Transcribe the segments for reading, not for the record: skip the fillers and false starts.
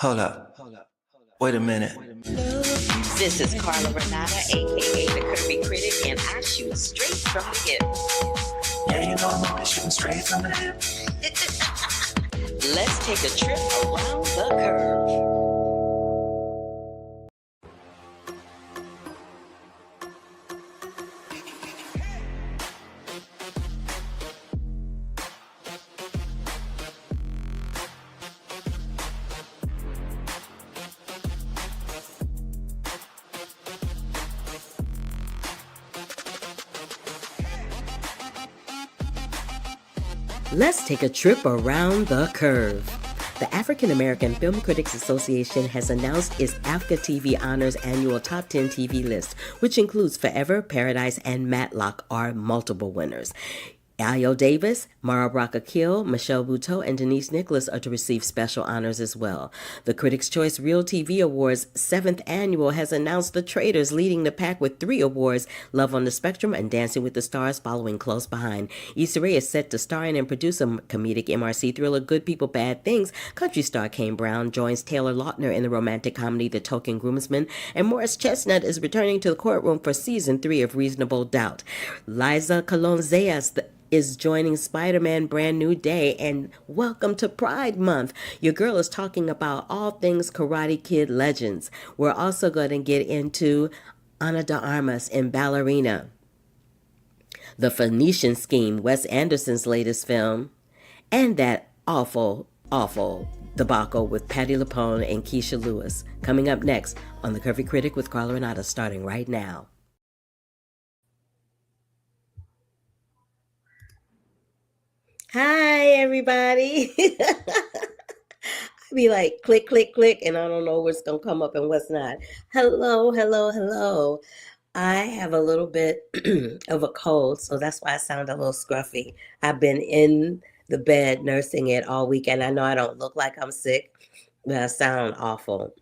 Hold up. Wait a minute. This is Carla Renata, aka the Curvy Critic, and I shoot straight from the hip. Yeah, you know I'm always shooting straight from the hip. Let's take a trip around the curve. Let's take a trip around the curve. The African American Film Critics Association has announced its AFCA TV Honors annual Top 10 TV list, which includes Forever, Paradise, and Matlock are multiple winners. Ayo Davis, Mara Brock Akil, Michelle Buteau, and Denise Nicholas are to receive special honors as well. The Critics' Choice Real TV Awards 7th Annual has announced The Traitors leading the pack with 3 awards, Love on the Spectrum and Dancing with the Stars following close behind. Issa Rae is set to star in and produce a comedic MRC thriller Good People, Bad Things. Country star Kane Brown joins Taylor Lautner in the romantic comedy The Token Groomsman, and Morris Chestnut is returning to the courtroom for season 3 of Reasonable Doubt. Liza Colon-Zayas is joining Spider-Man Brand New Day, and welcome to Pride Month. Your girl is talking about all things Karate Kid legends. We're also going to get into Ana de Armas in Ballerina, The Phoenician Scheme, Wes Anderson's latest film, and that awful debacle with Patti LuPone and Keisha Lewis. Coming up next on The Curvy Critic with Carla Renata, starting right now. Hi, everybody. Be like click, click, click, and I don't know what's going to come up and what's not. Hello. I have a little bit of a cold, so that's why I sound a little scruffy. I've been in the bed nursing it all weekend. I know I don't look like I'm sick, but I sound awful.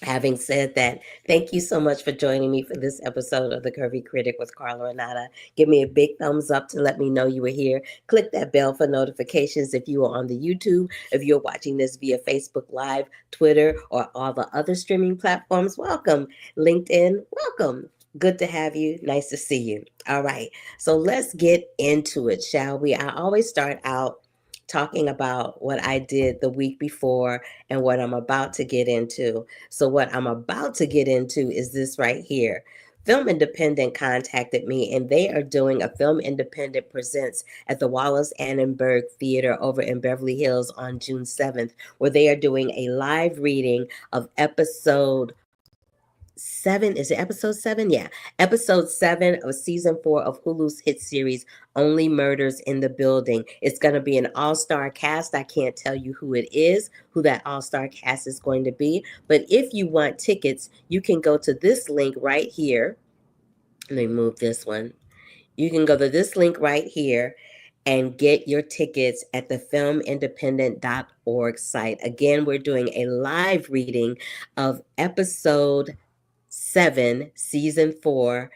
Having said that, thank you so much for joining me for this episode of The Curvy Critic with Carla Renata. Give me a big thumbs up to let me know you were here. Click that bell for notifications if you are on the YouTube. If you're watching this via Facebook Live, Twitter, or all the other streaming platforms, welcome. LinkedIn, welcome. Good to have you. Nice to see you. All right, so let's get into it, shall we? I always start out talking about what I did the week before and what I'm about to get into. So what I'm about to get into is this right here. Film Independent contacted me, and they are doing a Film Independent Presents at the Wallace Annenberg Theater over in Beverly Hills on June 7th, where they are doing a live reading of episode 7. Is it episode 7? Yeah. Episode 7 of season 4 of Hulu's hit series, Only Murders in the Building. It's going to be an all-star cast. I can't tell you who it is, who that all-star cast is going to be. But if you want tickets, you can go to this link right here. Let me move this one. You can go to this link right here and get your tickets at the filmindependent.org site. Again, we're doing a live reading of episode 7, season 4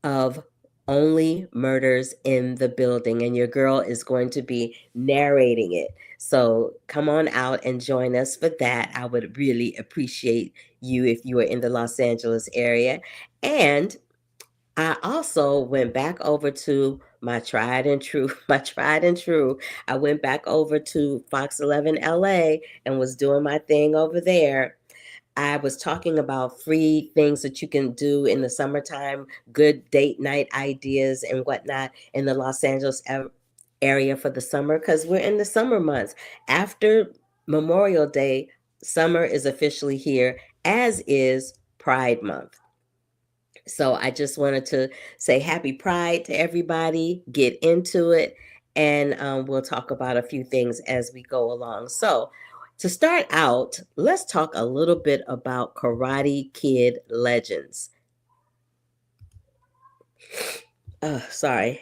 of Only Murders in the Building, and your girl is going to be narrating it. So come on out and join us for that. I would really appreciate you if you are in the Los Angeles area. And I also went back over to my tried and true. I went back over to Fox 11 LA and was doing my thing over there. I was talking about free things that you can do in the summertime, good date night ideas and whatnot in the Los Angeles area for the summer, because we're in the summer months. After Memorial Day, summer is officially here, as is Pride Month. So I just wanted to say happy Pride to everybody, get into it, and we'll talk about a few things as we go along. So to start out, let's talk a little bit about Karate Kid legends. Sorry.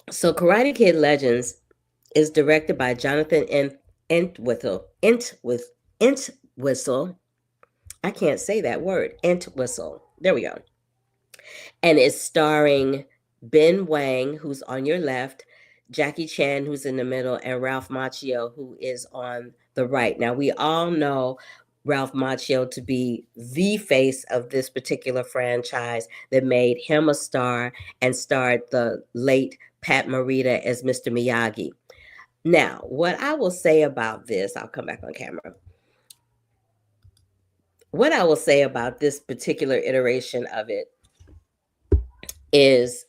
So Karate Kid Legends is directed by Jonathan Entwistle. I can't say that word. Entwistle. There we go. And it's starring Ben Wang, who's on your left, Jackie Chan, who's in the middle, and Ralph Macchio, who is on the right. Now, we all know Ralph Macchio to be the face of this particular franchise that made him a star and starred the late Pat Morita as Mr. Miyagi. Now, what I will say about this, I'll come back on camera. What I will say about this particular iteration of it is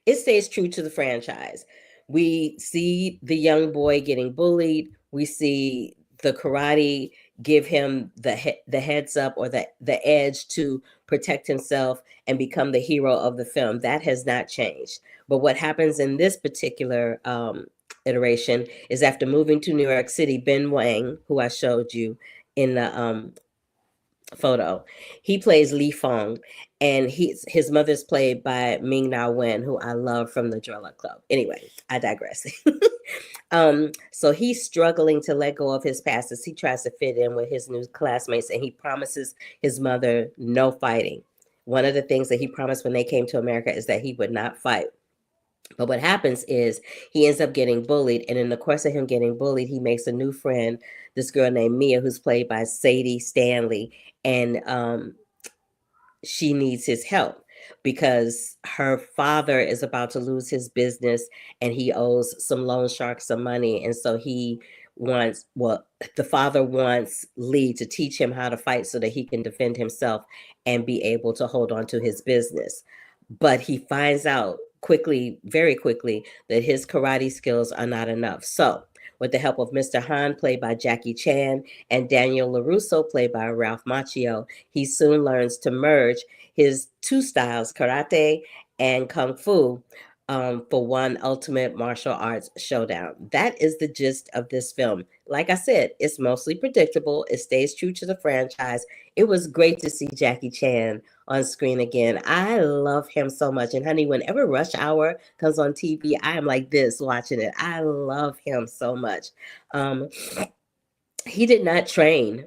it stays true to the franchise. We see the young boy getting bullied. We see the karate give him the heads up or the edge to protect himself and become the hero of the film. That has not changed. But what happens in this particular iteration is after moving to New York City, Ben Wang, who I showed you in the photo, he plays Li Fong, and his mother's played by Ming Na Wen, who I love from the Drella Club. Anyway, I digress. So he's struggling to let go of his past as he tries to fit in with his new classmates, and he promises his mother no fighting. One of the things that he promised when they came to America is that he would not fight. But what happens is he ends up getting bullied. And in the course of him getting bullied, he makes a new friend, this girl named Mia, who's played by Sadie Stanley. And she needs his help because her father is about to lose his business and he owes some loan sharks some money. And so the father wants Lee to teach him how to fight so that he can defend himself and be able to hold on to his business. But he finds out very quickly, that his karate skills are not enough. So with the help of Mr. Han, played by Jackie Chan, and Daniel LaRusso, played by Ralph Macchio, he soon learns to merge his two styles, karate and kung fu, for one ultimate martial arts showdown. That is the gist of this film. Like I said, it's mostly predictable. It stays true to the franchise. It was great to see Jackie Chan on screen again. I love him so much. And honey, whenever Rush Hour comes on TV, I am like this watching it. I love him so much. He did not train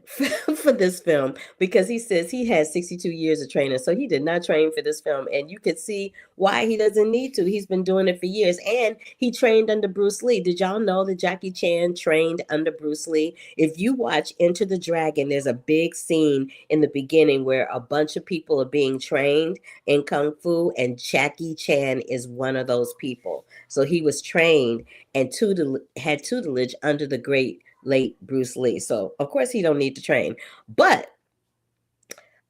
for this film because he says he had 62 years of training. So he did not train for this film. And you could see why he doesn't need to. He's been doing it for years. And he trained under Bruce Lee. Did y'all know that Jackie Chan trained under Bruce Lee? If you watch Enter the Dragon, there's a big scene in the beginning where a bunch of people are being trained in Kung Fu, and Jackie Chan is one of those people. So he was trained and had tutelage under the great late Bruce Lee. So of course he don't need to train, but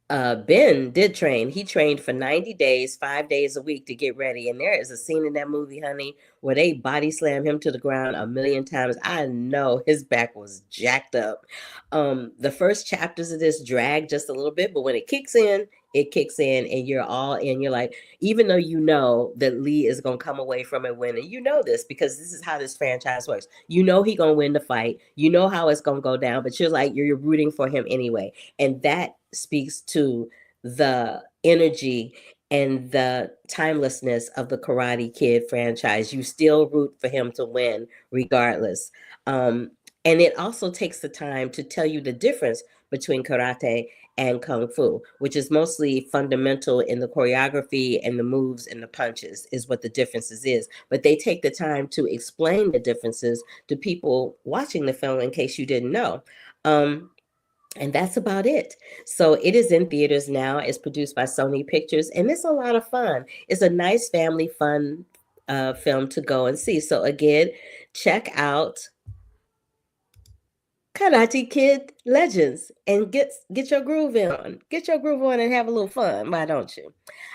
Ben did train. He trained for 90 days, 5 days a week to get ready. And there is a scene in that movie, honey, where they body slam him to the ground a million times. I know his back was jacked up. The first chapters of this drag just a little bit, but when it kicks in, and you're all in. You're like, even though you know that Lee is going to come away from it winning, you know this because this is how this franchise works. You know he going to win the fight. You know how it's going to go down, but you're rooting for him anyway. And that speaks to the energy and the timelessness of the Karate Kid franchise. You still root for him to win regardless. And it also takes the time to tell you the difference between karate and kung fu, which is mostly fundamental in the choreography and the moves and the punches is what the differences is. But they take the time to explain the differences to people watching the film in case you didn't know. And that's about it. So it is in theaters now. It's produced by Sony Pictures, and it's a lot of fun. It's a nice family fun film to go and see. So again, check out Karate Kid Legends and get your groove on. Get your groove on and have a little fun. Why don't you?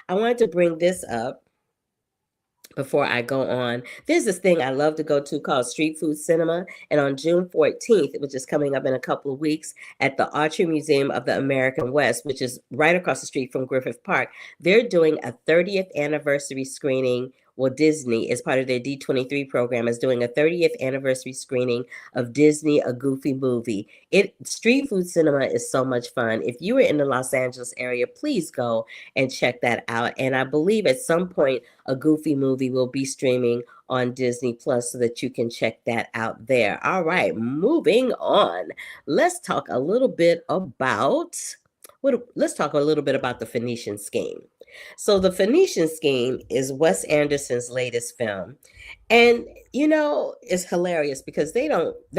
I wanted to bring this up before I go on. There's this thing I love to go to called Street Food Cinema. And on June 14th, which is coming up in a couple of weeks, at the Archery Museum of the American West, which is right across the street from Griffith Park, they're doing a 30th anniversary screening. Well, Disney, as part of their D23 program, is doing a 30th anniversary screening of Disney, A Goofy Movie. Street Food Cinema is so much fun. If you are in the Los Angeles area, please go and check that out. And I believe at some point, A Goofy Movie will be streaming on Disney Plus so that you can check that out there. All right, moving on. Let's talk a little bit about the Phoenician Scheme. So The Phoenician Scheme is Wes Anderson's latest film. And it's hilarious because they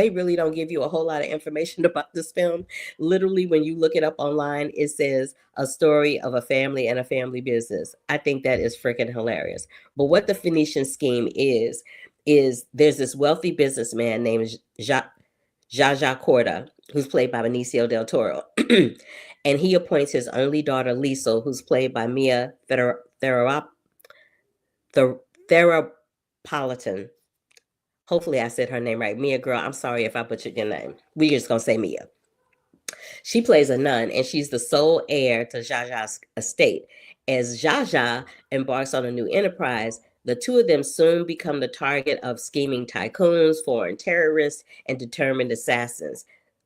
really don't give you a whole lot of information about this film. Literally, when you look it up online, it says a story of a family and a family business. I think that is freaking hilarious. But what The Phoenician Scheme is there's this wealthy businessman named Jaja Corda, who's played by Benicio del Toro. And he appoints his only daughter, Liesl, who's played by Mia Therapolitan. Hopefully I said her name right. Mia, girl, I'm sorry if I butchered your name. We're just going to say Mia. She plays a nun, and she's the sole heir to Jaja's estate. As Jaja embarks on a new enterprise, the two of them soon become the target of scheming tycoons, foreign terrorists, and determined assassins.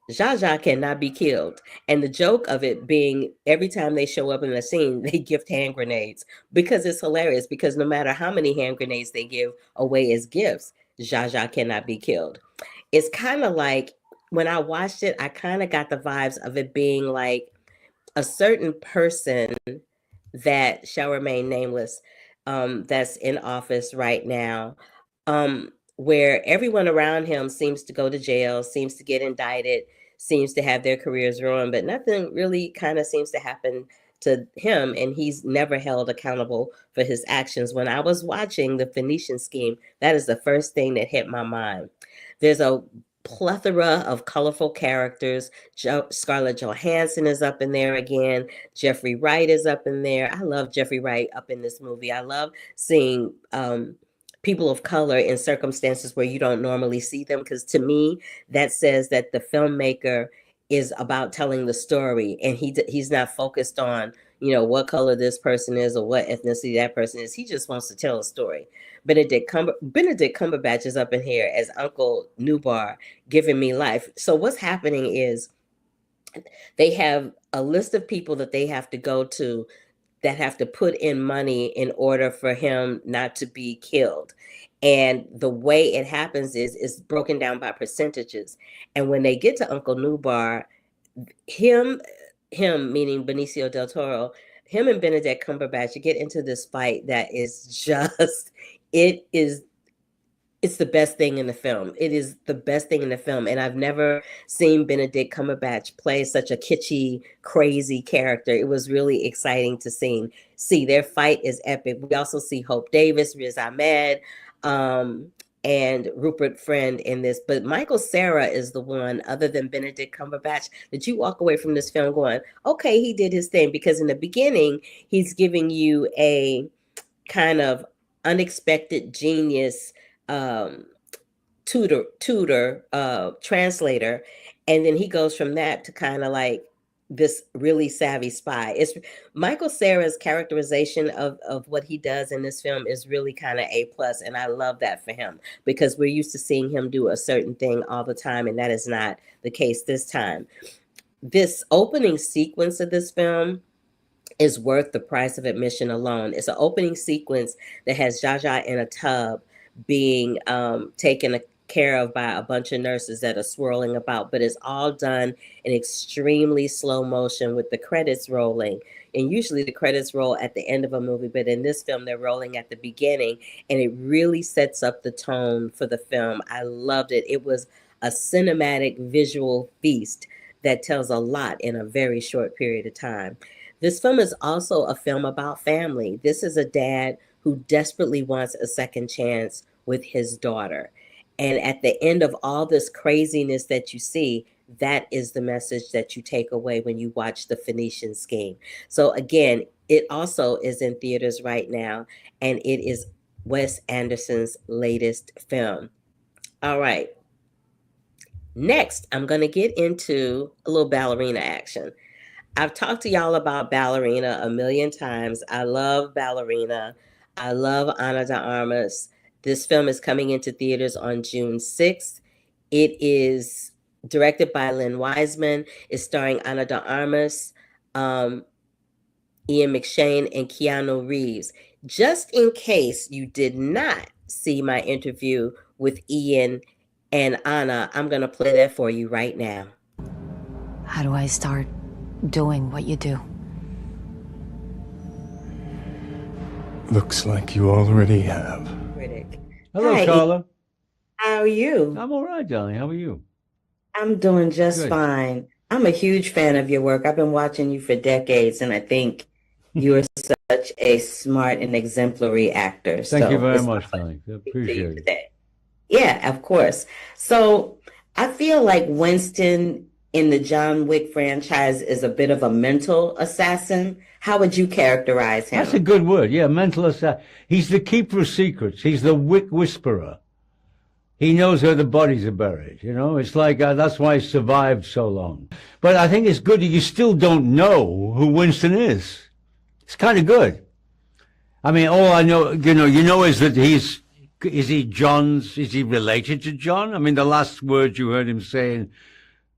Jaja cannot be killed. And the joke of it being every time they show up in a scene, they gift hand grenades because it's hilarious. Because no matter how many hand grenades they give away as gifts, Jaja cannot be killed. It's kind of like when I watched it, I kind of got the vibes of it being like a certain person that shall remain nameless, that's in office right now, where everyone around him seems to go to jail, seems to get indicted, seems to have their careers ruined, but nothing really kind of seems to happen to him, and he's never held accountable for his actions. When I was watching The Phoenician Scheme, that is the first thing that hit my mind. There's a plethora of colorful characters. Scarlett Johansson is up in there again. Jeffrey Wright is up in there. I love Jeffrey Wright up in this movie. I love seeing people of color in circumstances where you don't normally see them, because to me, that says that the filmmaker is about telling the story, and he's not focused on what color this person is or what ethnicity that person is. He just wants to tell a story. Benedict Cumberbatch is up in here as Uncle Newbar, giving me life. So what's happening is they have a list of people that they have to go to that have to put in money in order for him not to be killed. And the way it happens is broken down by percentages. And when they get to Uncle Newbar, him meaning Benicio del Toro, him and Benedict Cumberbatch get into this fight that is just, it's the best thing in the film. It is the best thing in the film. And I've never seen Benedict Cumberbatch play such a kitschy, crazy character. It was really exciting to see. Their fight is epic. We also see Hope Davis, Riz Ahmed, and Rupert Friend in this. But Michael Cera is the one, other than Benedict Cumberbatch, that you walk away from this film going, okay, he did his thing. Because in the beginning, he's giving you a kind of unexpected genius tutor translator, and then he goes from that to kind of like this really savvy spy. It's Michael Cera's characterization of what he does in this film is really kind of A+, and I love that for him, because we're used to seeing him do a certain thing all the time, and that is not the case this time. This opening sequence of this film is worth the price of admission alone. It's an opening sequence that has Jaja in a tub being taken care of by a bunch of nurses that are swirling about, but it's all done in extremely slow motion with the credits rolling. And usually the credits roll at the end of a movie, but in this film, they're rolling at the beginning, and it really sets up the tone for the film. I loved it. It was a cinematic visual feast that tells a lot in a very short period of time. This film is also a film about family. This is a dad who desperately wants a second chance with his daughter. And at the end of all this craziness that you see, that is the message that you take away when you watch The Phoenician Scheme. So again, it also is in theaters right now, and it is Wes Anderson's latest film. All right. Next, I'm going to get into a little ballerina action. I've talked to y'all about Ballerina a million times. I love Ballerina. I love Ana de Armas. This film is coming into theaters on June 6th. It is directed by Lynn Wiseman. It's starring Ana de Armas, Ian McShane, and Keanu Reeves. Just in case you did not see my interview with Ian and Ana, I'm going to play that for you right now. How do I start doing what you do? Looks like you already have. Critic. Hello, Hi, Carla. how are you? I'm all right, darling. How are you? I'm doing just Good. fine. I'm a huge fan of your work. I've been watching you for decades, and I think you're such a smart and exemplary actor. Thank you So very it's my much, pleasure darling. I to speak to you appreciate it. today. Yeah, of course. So I feel like Winston in the John Wick franchise is a bit of a mental assassin. How would you characterize That's a him? good word. Yeah, mental assassin. He's the keeper of secrets. He's the Wick whisperer. He knows where the bodies are buried. You know, it's like that's why he survived so long. But I think it's good that you still don't know who Winston is. It's kind of good. I mean, all I know, is that is he related to John? I mean, the last word you heard him saying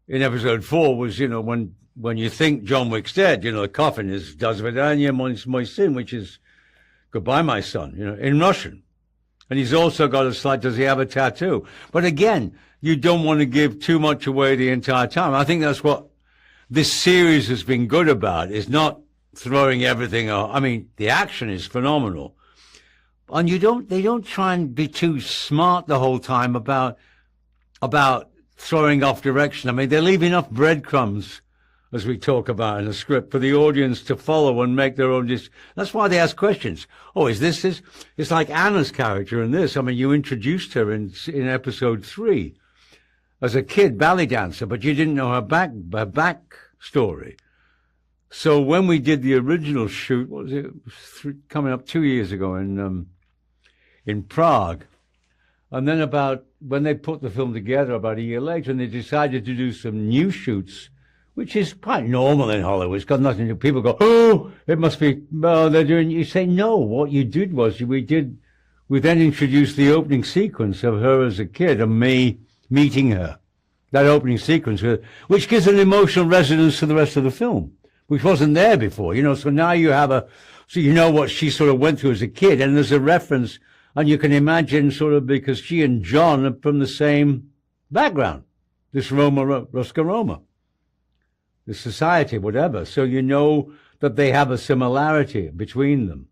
in episode 4 was, when you think John Wick's dead, the coffin is "Das Vidanya, my sin," which is "Goodbye, my son," in Russian. And he's also got does he have a tattoo? But again, you don't want to give too much away the entire time. I think that's what this series has been good about, is not throwing everything out. I mean, the action is phenomenal. And they don't try and be too smart the whole time about throwing off direction. I mean, they leave enough breadcrumbs, as we talk about in the script, for the audience to follow and make their own decisions. That's why they ask questions. Oh, is this? It's like Anna's character in this. I mean, you introduced her in episode 3 as a kid ballet dancer, but you didn't know her back story. So when we did the original shoot, what was it? Coming up 2 years ago in Prague, and then when they put the film together about a year later, and they decided to do some new shoots, which is quite normal in Hollywood. It's got nothing to do. People go, "Oh, it must be." Well, they're doing. You say no. What you did was we then introduced the opening sequence of her as a kid and me meeting her. That opening sequence, which gives an emotional resonance to the rest of the film, which wasn't there before. So now you have so you know what she sort of went through as a kid, and there's a reference, and you can imagine sort of, because she and John are from the same background, this Ruska Roma. The society, whatever. So you know that they have a similarity between them.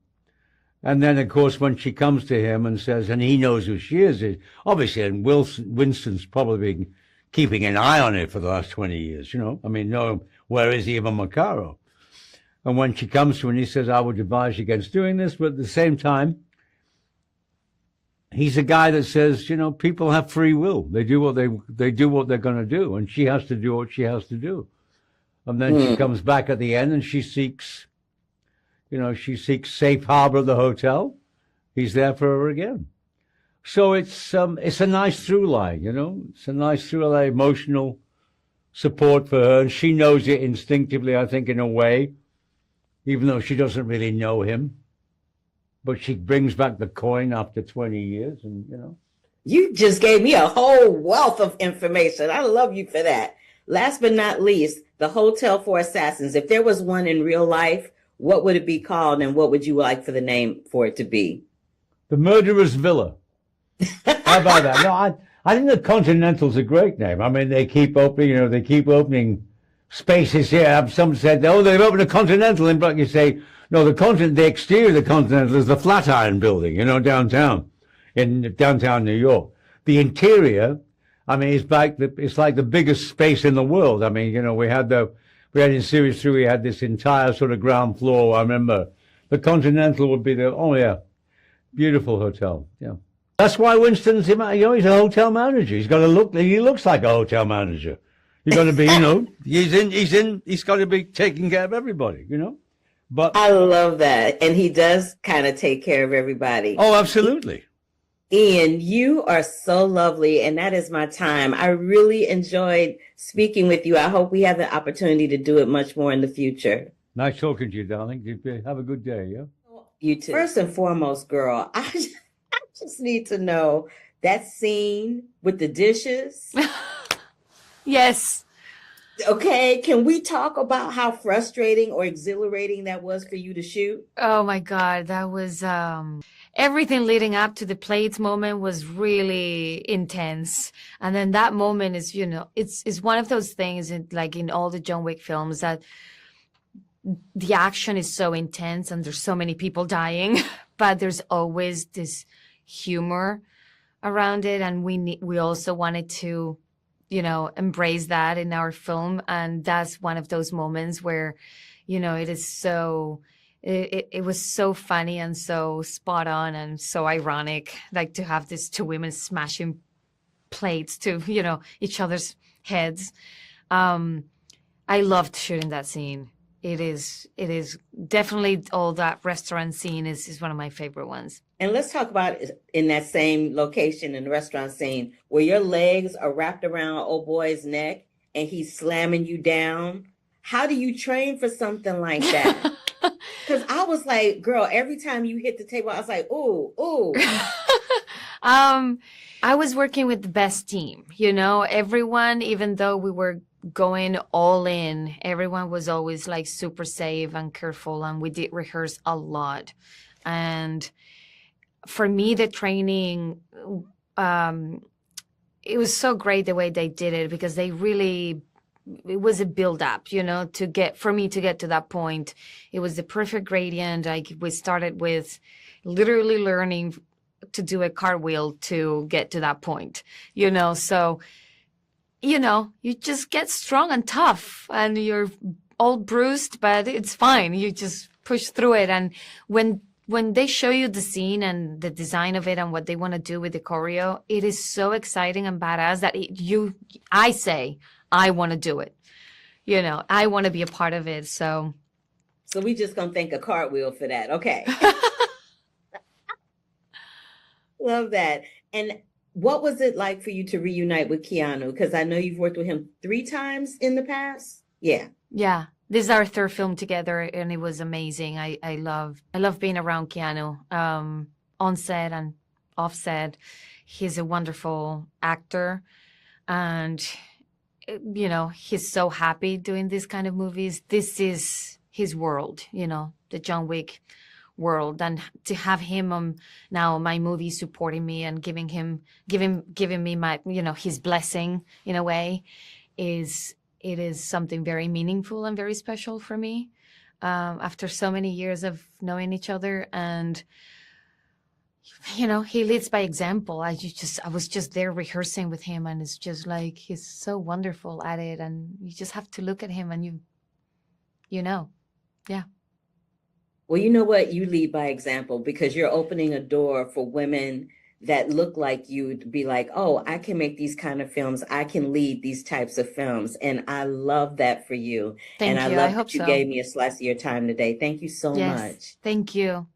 And then, of course, when she comes to him and says, and he knows who she is obviously, and Winston's probably been keeping an eye on it for the last 20 years, I mean, no, where is Eva Macaro? And when she comes to him and he says, I would advise you against doing this, but at the same time, he's a guy that says, people have free will. They do what they're going to do, and she has to do what she has to do. And then she comes back at the end and she seeks safe harbor at the hotel. He's there for her again. So it's a nice through line, It's a nice through line, emotional support for her. And she knows it instinctively, I think, in a way, even though she doesn't really know him. But she brings back the coin after 20 years and. You just gave me a whole wealth of information. I love you for that. Last but not least, the Hotel for Assassins. If there was one in real life, what would it be called, and what would you like for the name for it to be? The Murderer's Villa. How about that? No, I think the Continental's a great name. I mean, they keep opening spaces here. Some said, oh, they've opened a Continental in Brook. You say, no, the exterior of the Continental is the Flatiron Building, downtown, in downtown New York. The interior, I mean, it's like the biggest space in the world. I mean, we had in series 3, we had this entire sort of ground floor. I remember the Continental would be beautiful hotel. Yeah. That's why Winston's, he's a hotel manager. He looks like a hotel manager. He's got to be, he's got to be taking care of everybody, But I love that. And he does kind of take care of everybody. Oh, absolutely. Ian, you are so lovely, and that is my time. I really enjoyed speaking with you. I hope we have the opportunity to do it much more in the future. Nice talking to you, darling. Have a good day, yeah? You too. First and foremost, girl, I just need to know that scene with the dishes. Yes. Okay, can we talk about how frustrating or exhilarating that was for you to shoot? Oh my God, that was everything leading up to the plates moment was really intense. And then that moment is, it's one of those things like in all the John Wick films that the action is so intense and there's so many people dying but there's always this humor around it, and we also wanted to, embrace that in our film, and that's one of those moments where, it is so. It was so funny and so spot on and so ironic, like to have these two women smashing plates to, each other's heads. I loved shooting that scene. It is definitely, all that restaurant scene is one of my favorite ones. And let's talk about in that same location in the restaurant scene where your legs are wrapped around old boy's neck and he's slamming you down. How do you train for something like that? Because I was like, girl, every time you hit the table, I was like, ooh, ooh. I was working with the best team, everyone, even though we were going all in, everyone was always like super safe and careful, and we did rehearse a lot. And for me, the training, it was so great the way they did it, because it was a build up, for me to get to that point. It was the perfect gradient. Like, we started with literally learning to do a cartwheel to get to that point, so, you just get strong and tough, and you're all bruised, but it's fine. You just push through it. And when they show you the scene and the design of it and what they want to do with the choreo, it is so exciting and badass that I say, I want to do it. I want to be a part of it. So we just gonna thank a cartwheel for that. Okay. Love that. And what was it like for you to reunite with Keanu? Because I know you've worked with him 3 times in the past. Yeah. Yeah. This is our 3rd film together, and it was amazing. I love being around Keanu, on set and off set. He's a wonderful actor, and he's so happy doing this kind of movies. This is his world, the John Wick world, and to have him now my movie supporting me and giving me my, his blessing in a way, it is something very meaningful and very special for me, after so many years of knowing each other. And he leads by example. I was just there rehearsing with him, and it's just like, he's so wonderful at it, and you just have to look at him and yeah. Well, you know what? You lead by example, because you're opening a door for women that look like you to be like, oh, I can make these kind of films. I can lead these types of films. And I love that for you. Thank and you. I love I hope that you so. gave me a slice of your time today. Thank you so Yes. much. Thank you.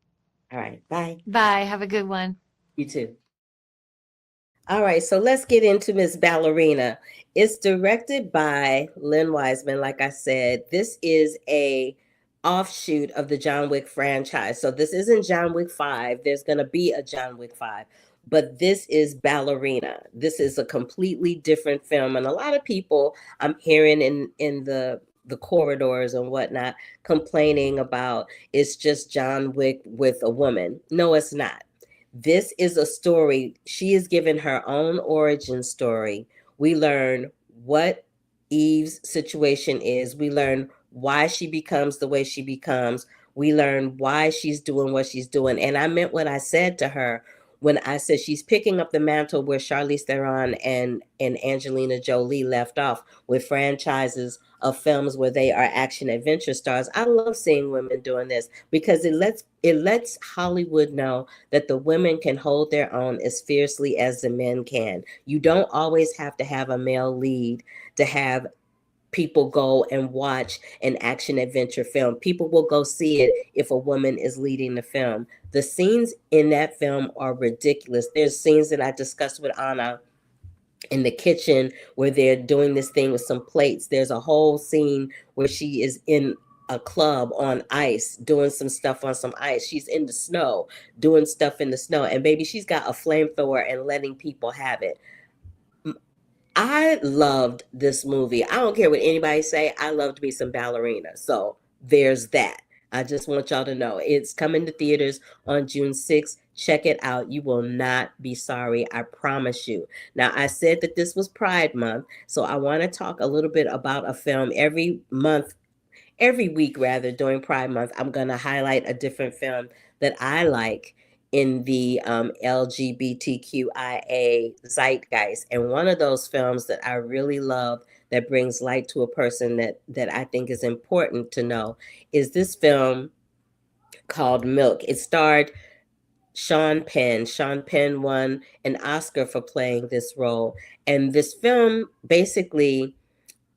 All right. Bye. Bye. Have a good one. You too. All right. So let's get into Miss Ballerina. It's directed by Lynn Wiseman. Like I said, this is a offshoot of the John Wick franchise. So this isn't John Wick 5. There's going to be a John Wick 5, but this is Ballerina. This is a completely different film. And a lot of people I'm hearing in the corridors and whatnot complaining about it's just John Wick with a woman. No, it's not. This is a story. She is given her own origin story. We learn what Eve's situation is. We learn why she becomes the way she becomes. We learn why she's doing what she's doing. And I meant what I said to her when I said she's picking up the mantle where Charlize Theron and Angelina Jolie left off, with franchises of films where they are action adventure stars. I love seeing women doing this, because it lets Hollywood know that the women can hold their own as fiercely as the men can. You don't always have to have a male lead to have people go and watch an action adventure film. People will go see it if a woman is leading the film. The scenes in that film are ridiculous. There's scenes that I discussed with Ana in the kitchen where they're doing this thing with some plates. There's a whole scene where she is in a club on ice, doing some stuff on some ice. She's in the snow, doing stuff in the snow. And baby, she's got a flamethrower and letting people have it. I loved this movie. I don't care what anybody say. I loved me some Ballerina. So there's that. I just want y'all to know it's coming to theaters on June 6th. Check it out. You will not be sorry. I promise you. Now, I said that this was Pride Month, so I want to talk a little bit about a film every week rather, during Pride Month. I'm going to highlight a different film that I like in the LGBTQIA zeitgeist. And one of those films that I really love that brings light to a person that I think is important to know is this film called Milk. It starred Sean Penn. Sean Penn won an Oscar for playing this role. And this film basically,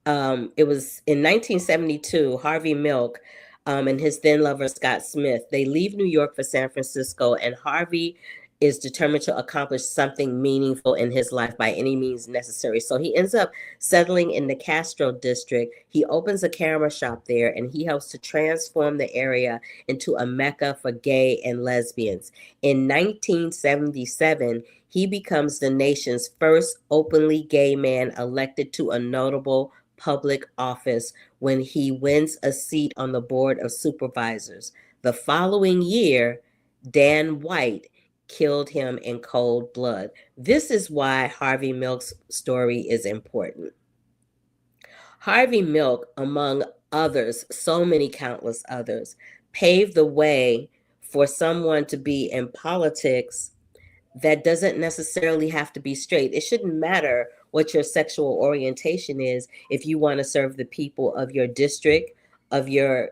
it was in 1972, Harvey Milk and his then lover, Scott Smith, they leave New York for San Francisco, and Harvey is determined to accomplish something meaningful in his life by any means necessary. So he ends up settling in the Castro district. He opens a camera shop there, and he helps to transform the area into a mecca for gay and lesbians. In 1977, he becomes the nation's first openly gay man elected to a notable public office when he wins a seat on the board of supervisors. The following year, Dan White killed him in cold blood. This is why Harvey Milk's story is important. Harvey Milk, among others, so many countless others, paved the way for someone to be in politics that doesn't necessarily have to be straight. It shouldn't matter what your sexual orientation is if you want to serve the people of your district, of your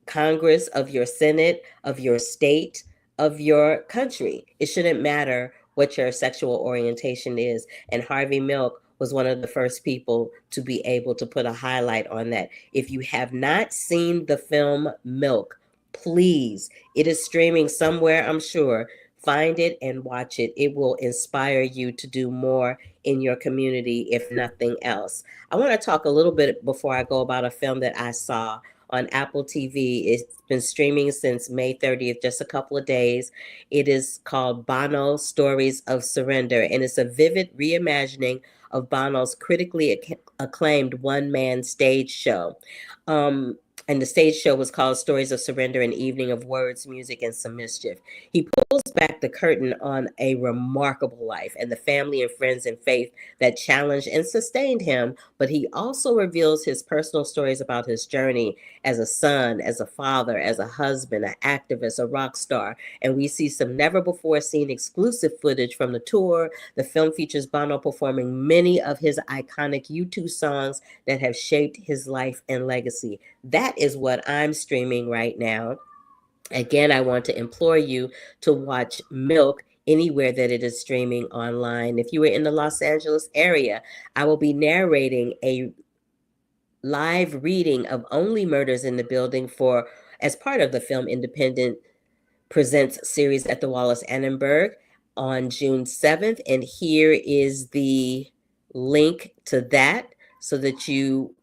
Congress, of your Senate, of your state, of your country. It shouldn't matter what your sexual orientation is. And Harvey Milk was one of the first people to be able to put a highlight on that. If you have not seen the film Milk, please, it is streaming somewhere, I'm sure. Find it and watch it. It will inspire you to do more in your community, if nothing else. I want to talk a little bit before I go about a film that I saw on Apple TV. It's been streaming since May 30th, just a couple of days. It is called Bono Stories of Surrender, and it's a vivid reimagining of Bono's critically acclaimed one-man stage show. And the stage show was called Stories of Surrender, an evening of words, music, and some mischief. He pulls back the curtain on a remarkable life and the family and friends and faith that challenged and sustained him, but he also reveals his personal stories about his journey as a son, as a father, as a husband, an activist, a rock star. And we see some never-before-seen exclusive footage from the tour. The film features Bono performing many of his iconic U2 songs that have shaped his life and legacy. That is what I'm streaming right now. Again, I want to implore you to watch Milk anywhere that it is streaming online. If you are in the Los Angeles area, I will be narrating a live reading of Only Murders in the Building as part of the Film Independent Presents series at the Wallace Annenberg on June 7th. And here is the link to that so that you'll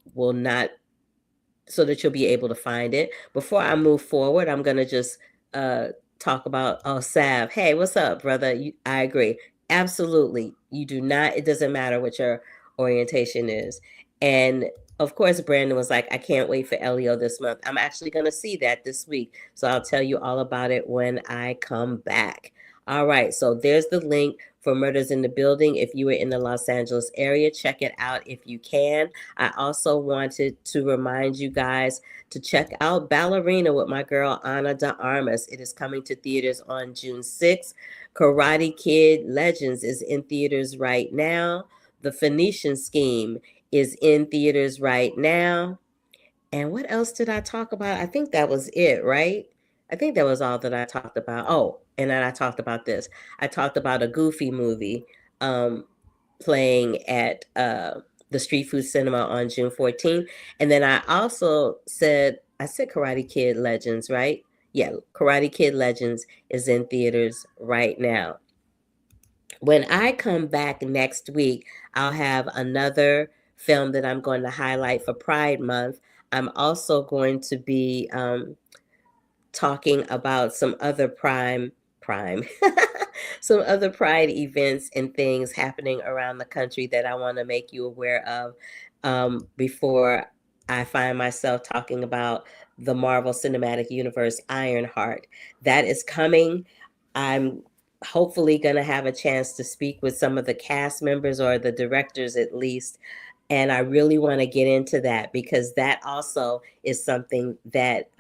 be able to find it. Before I move forward, I'm going to just talk about, Sav. Hey, what's up, brother? I agree. Absolutely. You do not, it doesn't matter what your orientation is. And of course, Brandon was like, I can't wait for Elio this month. I'm actually going to see that this week. So I'll tell you all about it when I come back. All right. So there's the link for Murders in the Building. If you are in the Los Angeles area, check it out if you can. I also wanted to remind you guys to check out Ballerina with my girl, Ana de Armas. It is coming to theaters on June 6th. Karate Kid Legends is in theaters right now. The Phoenician Scheme is in theaters right now. And what else did I talk about? I think that was it, right? I think that was all that I talked about. Oh, and then I talked about this. I talked about a Goofy movie playing at the Street Food Cinema on June 14th. And then I also said Karate Kid Legends, right? Yeah, Karate Kid Legends is in theaters right now. When I come back next week, I'll have another film that I'm going to highlight for Pride Month. I'm also going to be talking about some other some other Pride events and things happening around the country that I want to make you aware of before I find myself talking about the Marvel Cinematic Universe Ironheart. That is coming. I'm hopefully going to have a chance to speak with some of the cast members or the directors at least And I really want to get into that because that also is something that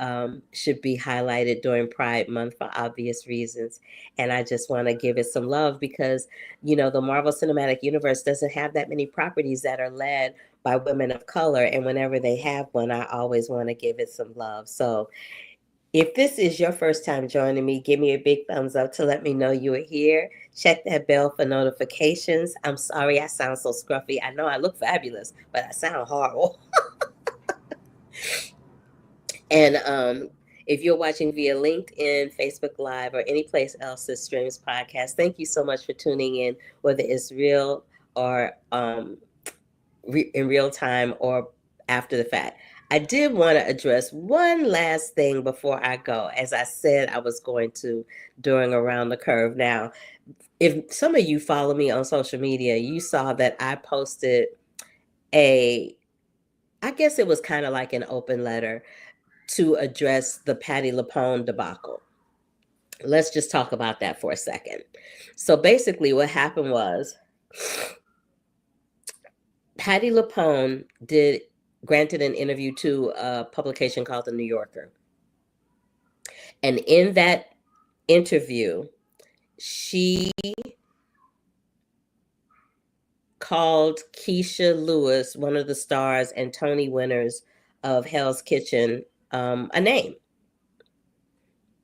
should be highlighted during Pride Month for obvious reasons. And I just want to give it some love because, the Marvel Cinematic Universe doesn't have that many properties that are led by women of color. And whenever they have one, I always want to give it some love. So if this is your first time joining me, give me a big thumbs up to let me know you are here. Check that bell for notifications. I'm sorry I sound so scruffy. I know I look fabulous, but I sound horrible. And if you're watching via LinkedIn, Facebook Live, or any place else that streams podcasts, thank you so much for tuning in, whether it's real or in real time or after the fact. I did want to address one last thing before I go, as I said I was going to during Around the Curve. Now, if some of you follow me on social media, you saw that I posted I guess it was kind of like an open letter to address the Patti LuPone debacle. Let's just talk about that for a second. So basically what happened was Patti LuPone granted an interview to a publication called The New Yorker. And in that interview, she called Keisha Lewis, one of the stars and Tony winners of Hell's Kitchen, a name.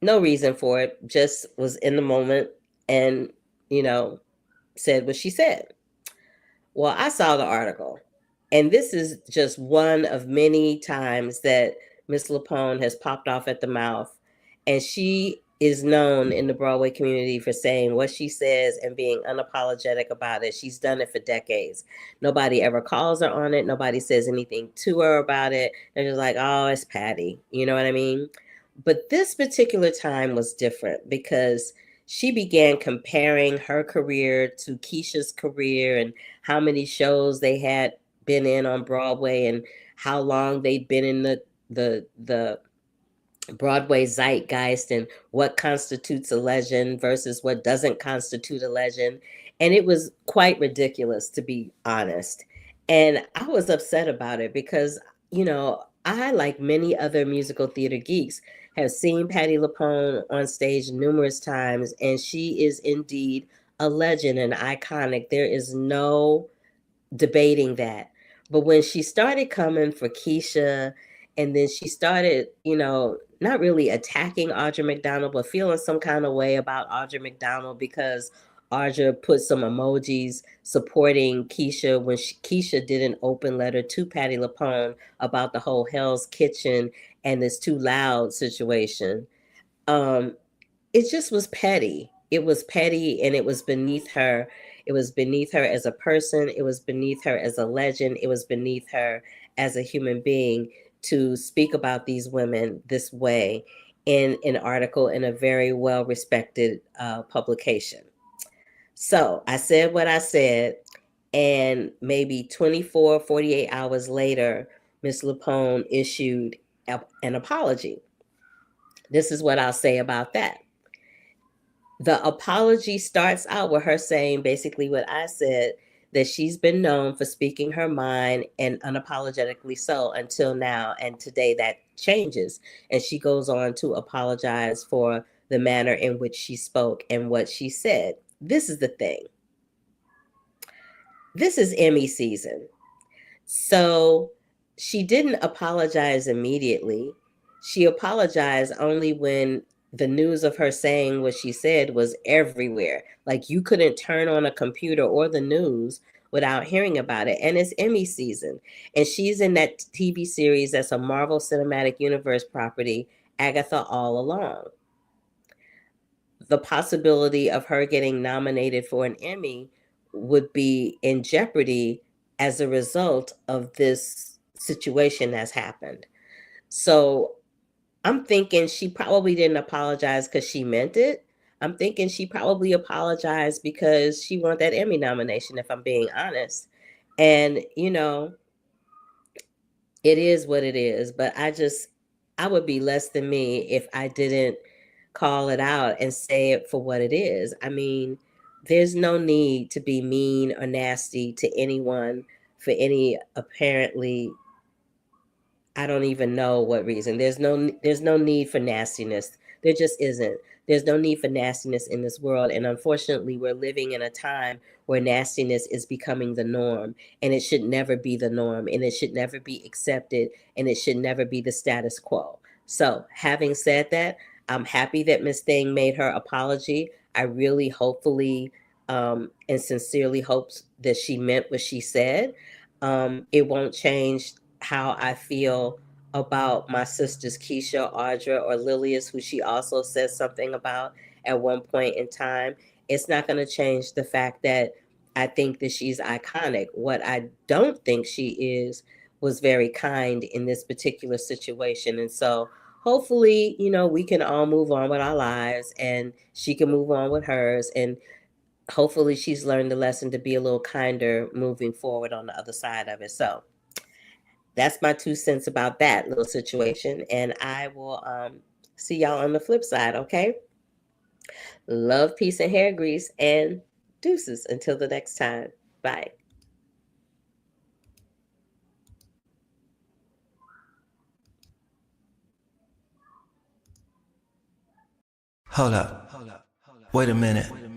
No reason for it, just was in the moment and, said what she said. Well, I saw the article, and this is just one of many times that Miss LuPone has popped off at the mouth, and she is known in the Broadway community for saying what she says and being unapologetic about it. She's done it for decades. Nobody ever calls her on it. Nobody says anything to her about it. They're just like, oh, it's Patti. You know what I mean? But this particular time was different because she began comparing her career to Keisha's career and how many shows they had been in on Broadway and how long they'd been in the Broadway zeitgeist and what constitutes a legend versus what doesn't constitute a legend. And it was quite ridiculous, to be honest. And I was upset about it because, I, like many other musical theater geeks, have seen Patti LuPone on stage numerous times, and she is indeed a legend and iconic. There is no debating that. But when she started coming for Keisha, and then she started, not really attacking Audra McDonald, but feeling some kind of way about Audra McDonald because Audra put some emojis supporting Keisha when Keisha did an open letter to Patti LuPone about the whole Hell's Kitchen and this Too Loud situation. It just was petty. It was petty, and it was beneath her. It was beneath her as a person. It was beneath her as a legend. It was beneath her as a human being to speak about these women this way in an article in a very well-respected publication. So I said what I said, and maybe 24, 48 hours later, Ms. LuPone issued an apology. This is what I'll say about that. The apology starts out with her saying basically what I said, that she's been known for speaking her mind and unapologetically so until now. And today that changes. And she goes on to apologize for the manner in which she spoke and what she said. This is the thing. This is Emmy season. So she didn't apologize immediately. She apologized only when the news of her saying what she said was everywhere. Like you couldn't turn on a computer or the news without hearing about it. And it's Emmy season. And she's in that TV series that's a Marvel Cinematic Universe property, Agatha All Along. The possibility of her getting nominated for an Emmy would be in jeopardy as a result of this situation that's happened. So I'm thinking she probably didn't apologize because she meant it. I'm thinking she probably apologized because she won that Emmy nomination, if I'm being honest. And, it is what it is. But I would be less than me if I didn't call it out and say it for what it is. I mean, there's no need to be mean or nasty to anyone for any apparently, I don't even know what reason. There's no need for nastiness. There just isn't. There's no need for nastiness in this world. And unfortunately, we're living in a time where nastiness is becoming the norm. And it should never be the norm. And it should never be accepted. And it should never be the status quo. So, having said that, I'm happy that Miss Thing made her apology. I really hopefully and sincerely hopes that she meant what she said. It won't change how I feel about my sisters Keisha, Audra, or Lilius, who she also said something about at one point in time. It's not going to change the fact that I think that she's iconic. What I don't think she is was very kind in this particular situation. And so hopefully, we can all move on with our lives and she can move on with hers. And hopefully she's learned the lesson to be a little kinder moving forward on the other side of it. So that's my 2 cents about that little situation. And I will see y'all on the flip side, okay? Love, peace, and hair grease, and deuces until the next time. Bye. Hold up. Wait a minute.